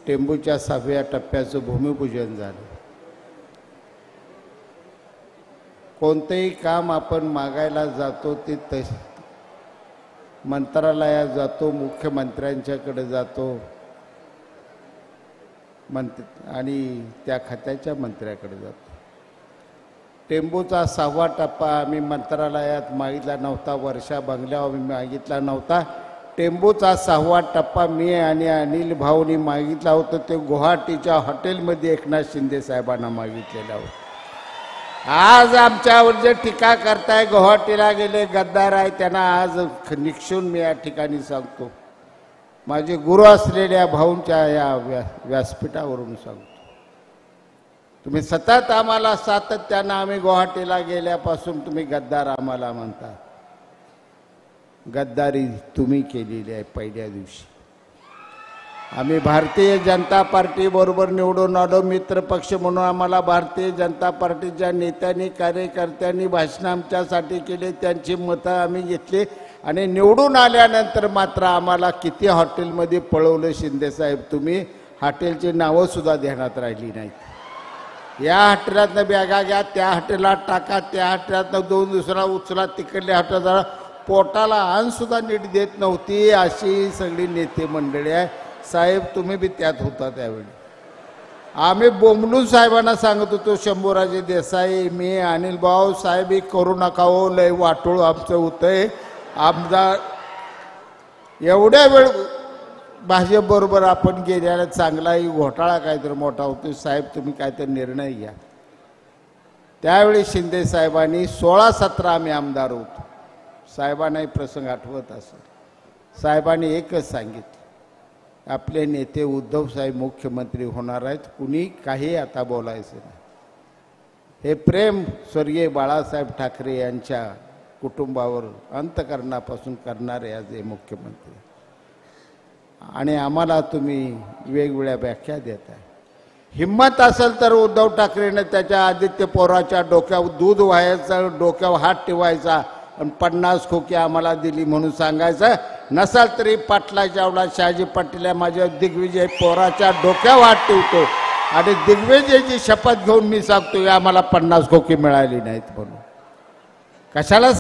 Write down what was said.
टेंबूच्या 6व्या टप्प्याचं भूमिपूजन झालं। कोणतेही काम आपण मागायला जातो ते मंत्रालयात जातो, मुख्यमंत्र्यांच्याकडे जातो आणि त्या खात्याच्या मंत्र्याकडे जातो। टेंबूचा 6वा टप्पा आम्ही मंत्रालयात मागितला नव्हता, वर्षा बंगल्यावर मागितला नव्हता। टेंबूचा 6वा टप्पा मी आणि अनिल भाऊनी मागितला होता, ते गुवाहाटीच्या हॉटेलमध्ये एकनाथ शिंदे साहेबांना मागितलेला होता। आज आमच्यावर जे टीका करताय गुवाहाटीला गेले गद्दार आहे, त्यांना आज निक्षून मी या ठिकाणी सांगतो, माझे गुरु असलेल्या भाऊंच्या या व्यासपीठावरून सांगतो, तुम्ही सतत आम्हाला सातत्यानं आम्ही गुवाहाटीला गेल्यापासून तुम्ही गद्दार आम्हाला म्हणता। गद्दारी तुम्ही केलेली आहे। पहिल्या दिवशी आम्ही भारतीय जनता पार्टी बरोबर निवडून आलो, मित्र पक्ष म्हणून आम्हाला भारतीय जनता पार्टीच्या नेत्यांनी कार्यकर्त्यांनी भाषण आमच्यासाठी केले, त्यांची मतं आम्ही घेतली आणि निवडून आल्यानंतर मात्र आम्हाला किती हॉटेलमध्ये पळवलं शिंदे साहेब, तुम्ही हॉटेलची नावं सुद्धा ध्यानात राहिली नाहीत। या हॉटेलातनं बॅगा घ्या, त्या हॉटेलात टाका, त्या हॉटेलातनं 2 दुसरा उचला, तिकडल्या हॉटेलात पोटाला अन्न सुद्धा नीट देत नव्हती, अशी सगळी नेते मंडळी आहे। साहेब तुम्ही बी त्यात होता त्यावेळी। आम्ही बोंबलून साहेबांना सांगत होतो, शंभूराजे देसाई, मी, अनिल भाऊ साहेब ही करू नका हो, लय वाटोळ आमचं होतंय। आमदार एवढ्या वेळ भाजप बरोबर आपण गेल्याला चांगलाही घोटाळा काहीतरी मोठा होतो, साहेब तुम्ही काहीतरी निर्णय घ्या। त्यावेळी शिंदे साहेबांनी 16-17 आम्ही आमदार होतो, साहेबांनाही प्रसंग आठवत असेल। साहेबांनी एकच सांगितलं, आपले नेते उद्धव साहेब मुख्यमंत्री होणार आहेत, कुणी काही आता बोलायचं नाही। हे प्रेम स्वर्गीय बाळासाहेब ठाकरे यांच्या कुटुंबावर अंतःकरणापासून करणारे आज हे मुख्यमंत्री, आणि आम्हाला तुम्ही वेगवेगळ्या व्याख्या देताय। हिम्मत असेल तर उद्धव ठाकरेने त्याच्या आदित्य पवाराच्या डोक्यावर दूध व्हायचं, डोक्यावर हात ठेवायचा आणि 50 खोकी आम्हाला दिली म्हणून सांगायचं, नसाल तरी पाटलाच्या आवडा शहाजी पाटील माझ्या दिग्विजय पवाराच्या डोक्यावर हात ठेवतो आणि दिग्विजयची शपथ घेऊन मी सांगतो आम्हाला 50 खोकी मिळाली नाहीत म्हणून। कशाला